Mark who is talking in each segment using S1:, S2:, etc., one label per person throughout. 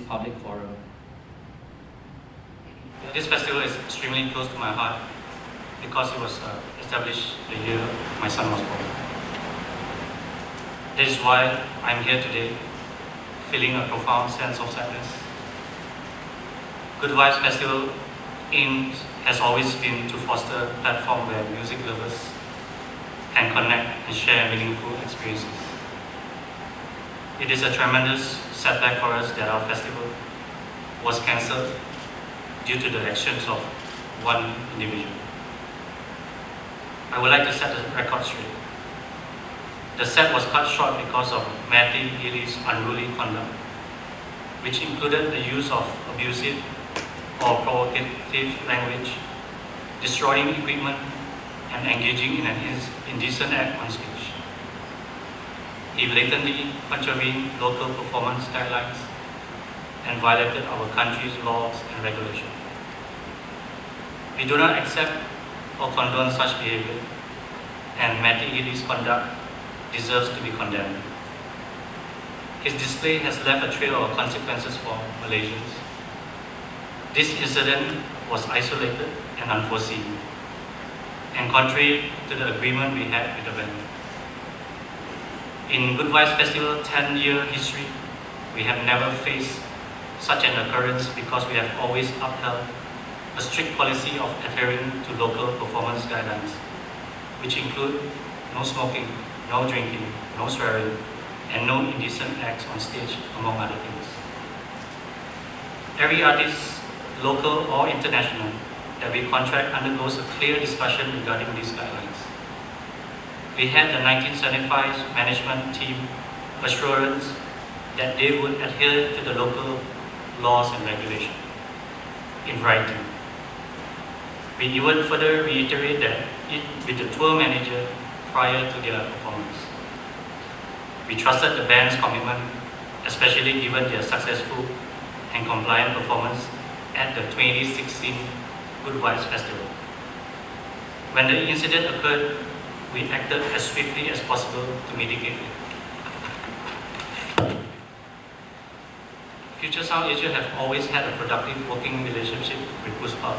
S1: public forum.
S2: This festival is extremely close to my heart because it was established the year my son was born. This is why I'm here today, feeling a profound sense of sadness. Good Vibes Festival has always been to foster a platform where music lovers can connect and share meaningful experiences. It is a tremendous setback for us that our festival was cancelled due to the actions of one individual. I would like to set the record straight. The set was cut short because of Matty Healy's unruly conduct, which included the use of abusive or provocative language, destroying equipment, and engaging in an indecent act on speech. He blatantly contravened local performance guidelines and violated our country's laws and regulations. We do not accept or condone such behavior, and Matty Healy's conduct deserves to be condemned. His display has left a trail of consequences for Malaysians. This incident was isolated and unforeseen, and contrary to the agreement we had with the venue. In Good Vibes Festival's 10-year history, we have never faced such an occurrence because we have always upheld a strict policy of adhering to local performance guidelines, which include no smoking, no drinking, no swearing, and no indecent acts on stage, among other things. Every artist, local or international, that we contract undergoes a clear discussion regarding these guidelines. We had the 1975 management team assurance that they would adhere to the local laws and regulations in writing. We even further reiterate that with the tour manager prior to their performance. We trusted the band's commitment, especially given their successful and compliant performance at the 2016 Good Vibes Festival. When the incident occurred, we acted as swiftly as possible to mitigate it. Future Sound Asia have always had a productive working relationship with Puspal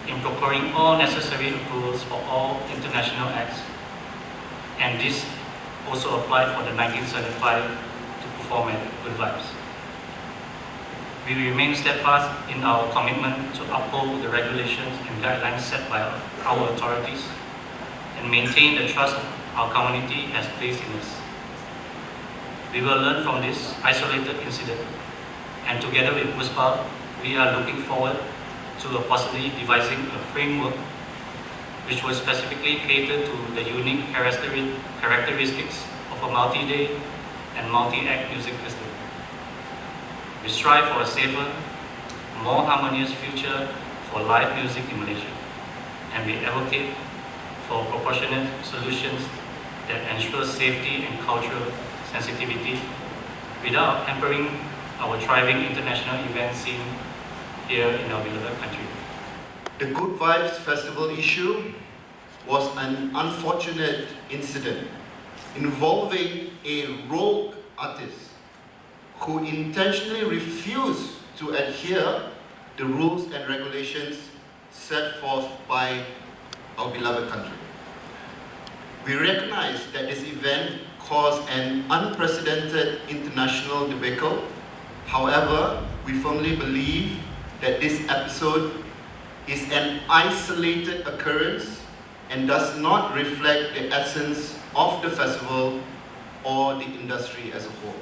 S2: in procuring all necessary approvals for all international acts, and this also applied for the 1975 to perform at Good Vibes. We remain steadfast in our commitment to uphold the regulations and guidelines set by our authorities and maintain the trust our community has placed in us. We will learn from this isolated incident, and together with Puspal, we are looking forward to possibly devising a framework which will specifically cater to the unique characteristics of a multi-day and multi-act music festival. We strive for a safer, more harmonious future for live music in Malaysia, and we advocate for proportionate solutions that ensure safety and cultural sensitivity without hampering our thriving international event scene here in our beloved country.
S3: The Good Vibes Festival issue was an unfortunate incident involving a rogue artist who intentionally refused to adhere to rules and regulations set forth by our beloved country. We recognize that this event caused an unprecedented international debacle. However, we firmly believe that this episode is an isolated occurrence and does not reflect the essence of the festival or the industry as a whole.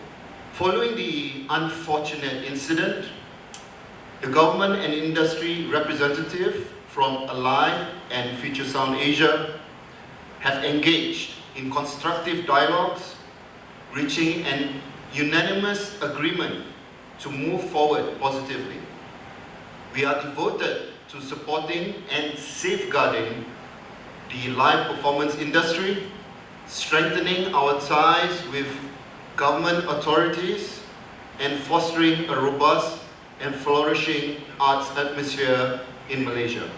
S3: Following the unfortunate incident, the government and industry representative from Alive and Future Sound Asia have engaged in constructive dialogues, reaching an unanimous agreement to move forward positively. We are devoted to supporting and safeguarding the live performance industry, strengthening our ties with government authorities, and fostering a robust and flourishing arts atmosphere in Malaysia.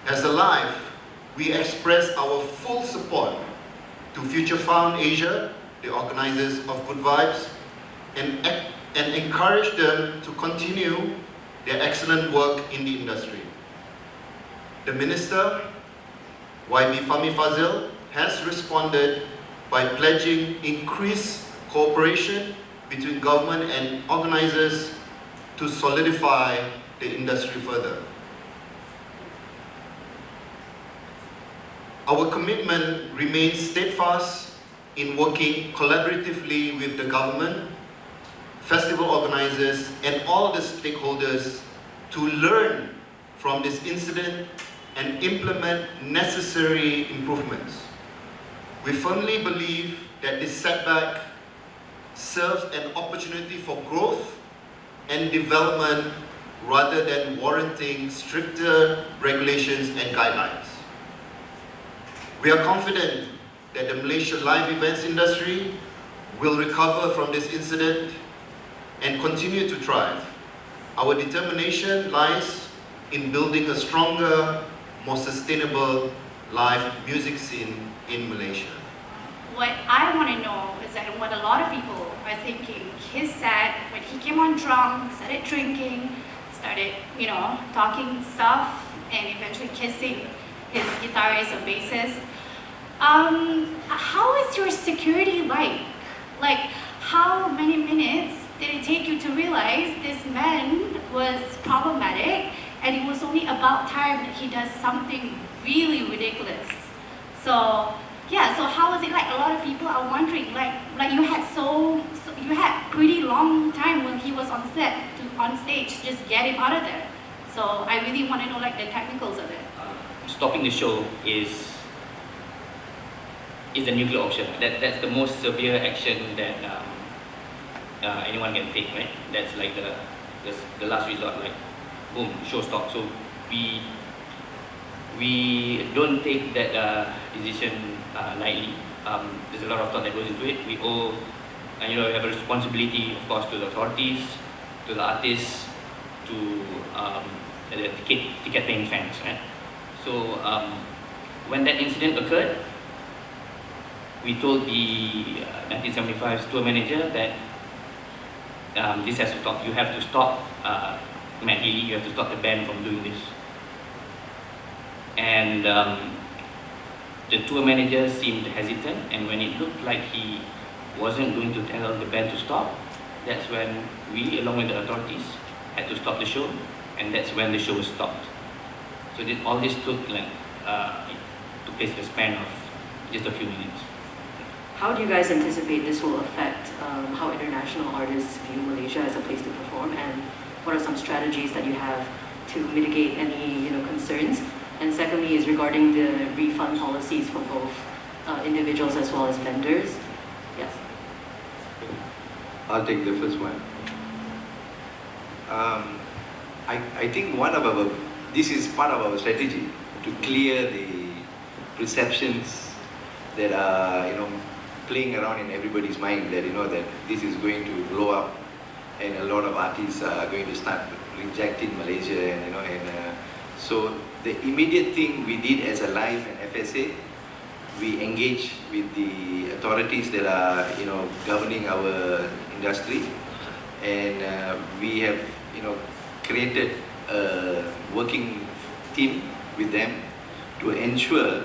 S3: As Alive, we express our full support to Future Sound Asia, the organisers of Good Vibes, and and encourage them to continue their excellent work in the industry. The Minister, YB Fahmi Fazil, has responded by pledging increased cooperation between government and organisers to solidify the industry further. Our commitment remains steadfast in working collaboratively with the government, festival organisers and all the stakeholders to learn from this incident and implement necessary improvements. We firmly believe that this setback serves an opportunity for growth and development rather than warranting stricter regulations and guidelines. We are confident that the Malaysian live events industry will recover from this incident and continue to thrive. Our determination lies in building a stronger, more sustainable live music scene in Malaysia.
S1: What I want to know is that what a lot of people are thinking, his set, when he came on drunk, started drinking, started, talking stuff, and eventually kissing his guitarist or bassist. How is your security like? Like, how many minutes did it take you to realize this man was problematic and it was only about time that he does something really ridiculous? So how was it like? A lot of people are wondering, like you had pretty long time when he was on stage, just get him out of there. So I really want to know like the technicals of it.
S4: Stopping the show is the nuclear option. That's the most severe action that anyone can take, right? That's like the last resort, like boom, show stop. So we don't take that decision lightly. There's a lot of thought that goes into it. We owe, we have a responsibility, of course, to the authorities, to the artists, to the ticket paying fans, right? So when that incident occurred, we told the 1975's tour manager that this has to stop. You have to stop Matty Healy, you have to stop the band from doing this. And the tour manager seemed hesitant, and when it looked like he wasn't going to tell the band to stop, that's when we, along with the authorities, had to stop the show, and that's when the show was stopped. So all this took took place in the span of just a few minutes.
S5: How do you guys anticipate this will affect how international artists view Malaysia as a place to perform, and what are some strategies that you have to mitigate any concerns? And secondly is regarding the refund policies for both individuals as well as vendors. Yes.
S6: I'll take the first one. I think this is part of our strategy to clear the perceptions that are playing around in everybody's mind that that this is going to blow up and a lot of artists are going to start rejecting Malaysia and so the immediate thing we did as a live and FSA, we engaged with the authorities that are governing our industry, and we have created a working team with them to ensure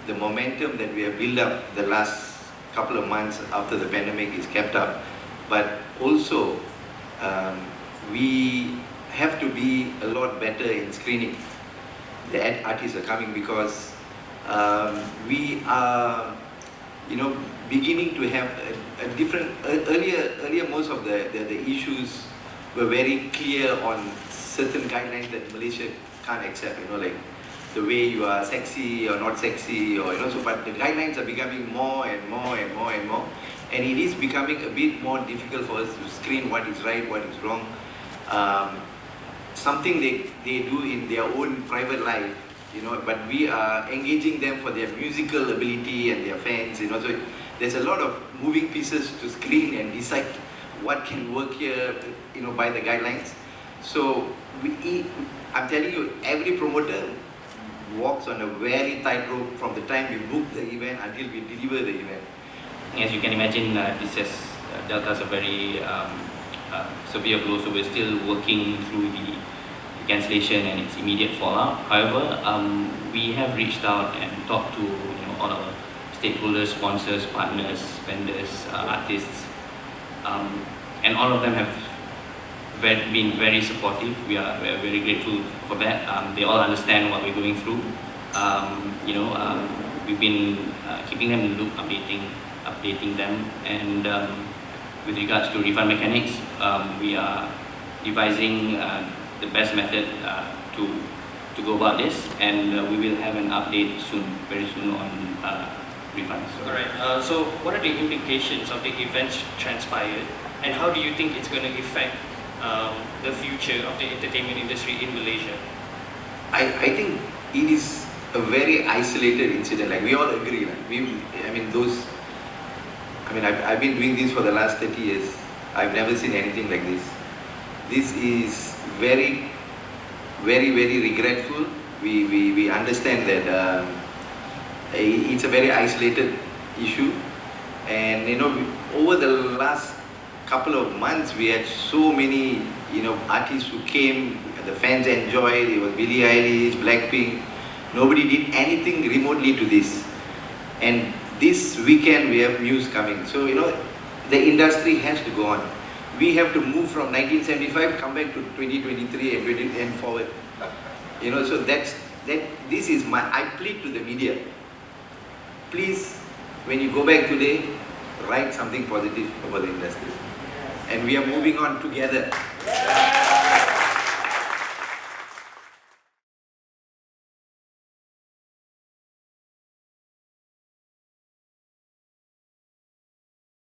S6: the momentum that we have built up the last couple of months after the pandemic is kept up, but also we have to be a lot better in screening the artists are coming, because we are beginning to have a different earlier most of the issues were very clear on certain guidelines that Malaysia can't accept, like the way you are sexy or not sexy, or so, but the guidelines are becoming more and more and more and more, and it is becoming a bit more difficult for us to screen what is right, what is wrong. Something they do in their own private life, but we are engaging them for their musical ability and their fans, so there's a lot of moving pieces to screen and decide what can work here, by the guidelines. So I'm telling you, every promoter walks on a very tightrope from the time we book the event until we deliver the event.
S4: As you can imagine, this has dealt us a very severe blow, so we're still working through the cancellation and its immediate fallout. However, we have reached out and talked to all our stakeholders, sponsors, partners, vendors, artists, and all of them have been very supportive. We're very grateful for that. They all understand what we're going through. We've been keeping them in the loop, updating them, and with regards to refund mechanics, we are devising the best method to go about this, and we will have an update very soon on refunds.
S7: Alright, so what are the implications of the events transpired, and how do you think it's going to affect the future of the entertainment industry in Malaysia?
S6: I think it is a very isolated incident. Like we all agree. I've been doing this for the last 30 years. I've never seen anything like this. This is very, very, very regretful. We understand that it's a very isolated issue, and over the last couple of months we had so many artists who came. The fans enjoyed. It was Billie Eilish, Blackpink. Nobody did anything remotely to this, and this weekend we have news coming. So the industry has to go on. We have to move from 1975, come back to 2023 and forward. So this is I plead to the media. Please, when you go back today, write something positive about the industry. And we are moving on together.